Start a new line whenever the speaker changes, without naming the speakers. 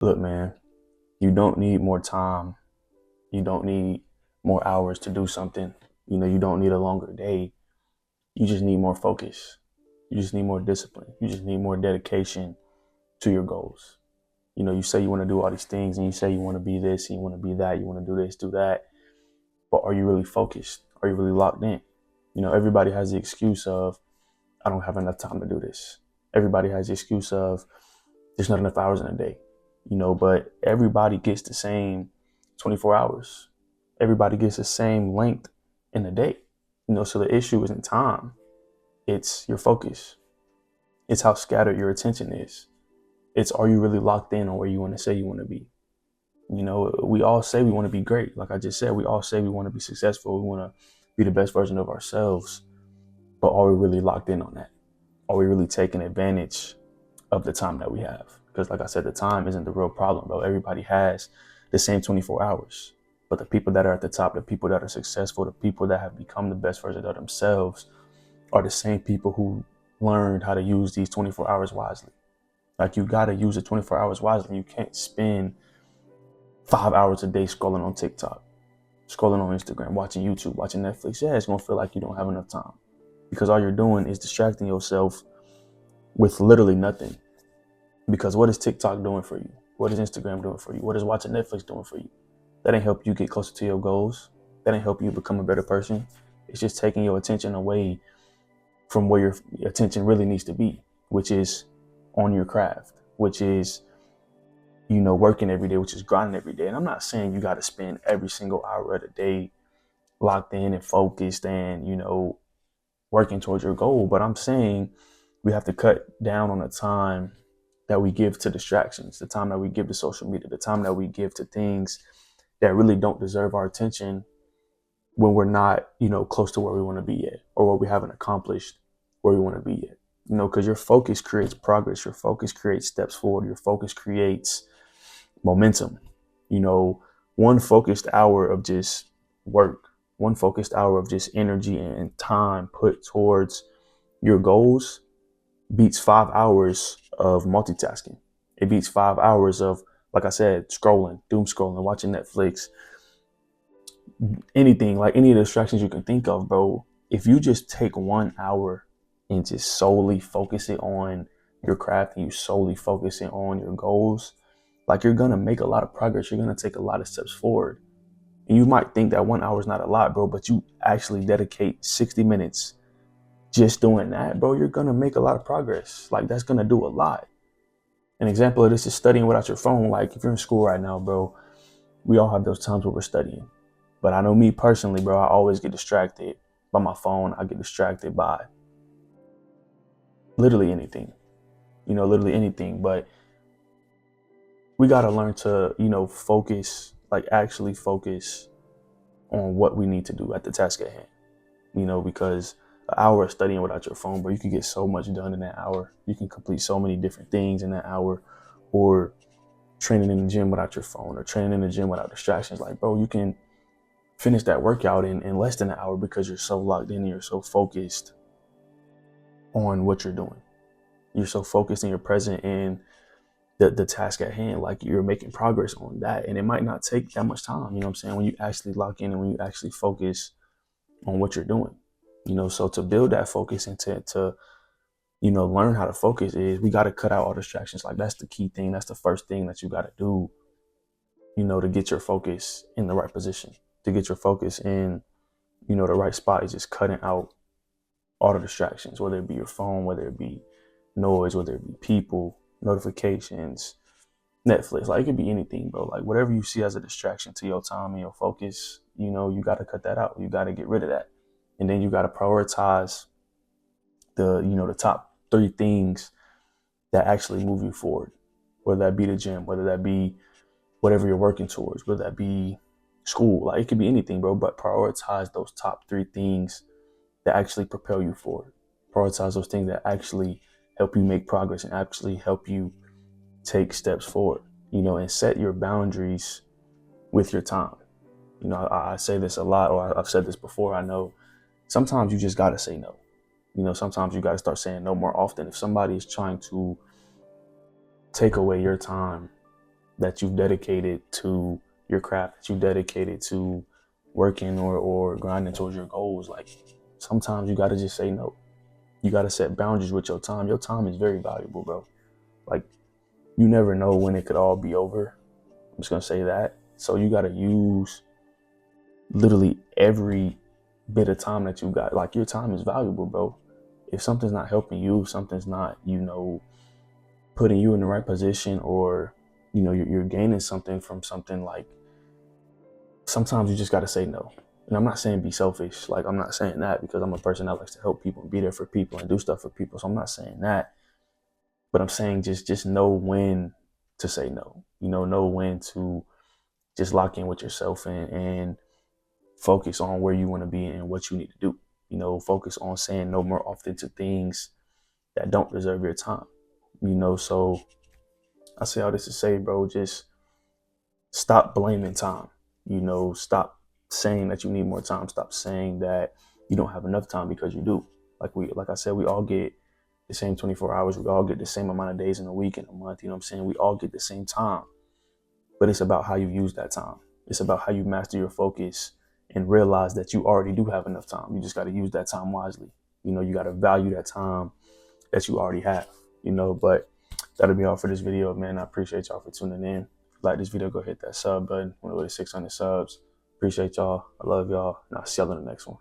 Look, man, you don't need more time. You don't need more hours to do something. You don't need a longer day. You just need more focus. You just need more discipline. You just need more dedication to your goals. You say you want to do all these things and you say you want to be this and you want to be that. You want to do this, do that. But are you really focused? Are you really locked in? Everybody has the excuse of, I don't have enough time to do this. Everybody has the excuse of, there's not enough hours in a day. But everybody gets the same 24 hours. Everybody gets the same length in a day. So the issue isn't time. It's your focus. It's how scattered your attention is. It's, are you really locked in on where you want to say you want to be? We all say we want to be great. Like I just said, we all say we want to be successful. We want to be the best version of ourselves. But are we really locked in on that? Are we really taking advantage of the time that we have? Because like I said, the time isn't the real problem, bro. Everybody has the same 24 hours. But the people that are at the top, the people that are successful, the people that have become the best version of themselves are the same people who learned how to use these 24 hours wisely. Like, you got to use the 24 hours wisely. You can't spend 5 hours a day scrolling on TikTok, scrolling on Instagram, watching YouTube, watching Netflix. Yeah, it's going to feel like you don't have enough time because all you're doing is distracting yourself with literally nothing. Because what is TikTok doing for you? What is Instagram doing for you? What is watching Netflix doing for you? That ain't help you get closer to your goals. That ain't help you become a better person. It's just taking your attention away from where your attention really needs to be, which is on your craft, which is, working every day, which is grinding every day. And I'm not saying you got to spend every single hour of the day locked in and focused and, working towards your goal. But I'm saying we have to cut down on the time that we give to distractions, the time that we give to social media, the time that we give to things that really don't deserve our attention when we're not, close to where we want to be yet, or what we haven't accomplished where we want to be yet. Because your focus creates progress. Your focus creates steps forward. Your focus creates momentum. One focused hour of just work, one focused hour of just energy and time put towards your goals beats 5 hours of multitasking. It beats 5 hours of, like I said, scrolling, doom scrolling, watching Netflix, anything, like any of the distractions you can think of, bro. If you just take 1 hour and just solely focus it on your craft and you solely focus it on your goals, like, you're gonna make a lot of progress. You're gonna take a lot of steps forward. And you might think that 1 hour is not a lot, bro, but you actually dedicate 60 minutes just doing that, bro, you're gonna make a lot of progress. Like, that's gonna do a lot. An example of this is studying without your phone. Like, if you're in school right now, bro, we all have those times where we're studying. But I know me personally, bro, I always get distracted by my phone. I get distracted by literally anything, literally anything. But we got to learn to, focus, like actually focus on what we need to do at the task at hand, because an hour of studying without your phone, bro, you can get so much done in that hour. You can complete so many different things in that hour, or training in the gym without your phone, or training in the gym without distractions. Like, bro, you can finish that workout in less than an hour because you're so locked in and you're so focused on what you're doing. You're so focused and you're present in the task at hand. Like, you're making progress on that. And it might not take that much time, you know what I'm saying, when you actually lock in and when you actually focus on what you're doing. So to build that focus and to learn how to focus, is we got to cut out all distractions. Like, that's the key thing. That's the first thing that you got to do, to get your focus in the right position, to get your focus in, the right spot, is just cutting out all the distractions, whether it be your phone, whether it be noise, whether it be people, notifications, Netflix. Like, it could be anything, bro. Like, whatever you see as a distraction to your time and your focus, you got to cut that out. You got to get rid of that. And then you got to prioritize the top 3 things that actually move you forward, whether that be the gym, whether that be whatever you're working towards, whether that be school. Like, it could be anything, bro, but prioritize those top 3 things that actually propel you forward. Prioritize those things that actually help you make progress and actually help you take steps forward, and set your boundaries with your time. I say this a lot, or I've said this before. I know sometimes you just got to say no. Sometimes you got to start saying no more often. If somebody is trying to take away your time, that you've dedicated to your craft, that you've dedicated to working or grinding towards your goals. Like sometimes you got to just say no. You got to set boundaries with your time. Your time is very valuable, bro. Like you never know when it could all be over. I'm just going to say that. So you got to use literally every bit of time that you got. Like your time is valuable, bro. If something's not helping you, if something's not, putting you in the right position, or, you're gaining something from something, like sometimes you just got to say no. And I'm not saying be selfish. Like I'm not saying that, because I'm a person that likes to help people and be there for people and do stuff for people. So I'm not saying that, but I'm saying just know when to say no. Know when to just lock in with yourself and focus on where you want to be and what you need to do. Focus on saying no more often to things that don't deserve your time. So I say all this to say, bro, just stop blaming time. Stop saying that you need more time. Stop saying that you don't have enough time, because you do. Like I said, we all get the same 24 hours. We all get the same amount of days in a week, in a month. You know what I'm saying? We all get the same time, but it's about how you use that time. It's about how you master your focus and realize that you already do have enough time. You just got to use that time wisely. You got to value that time that you already have, but that'll be all for this video, man. I appreciate y'all for tuning in. If you like this video, go hit that sub button. We're over 600 subs. Appreciate y'all. I love y'all. And I'll see y'all in the next one.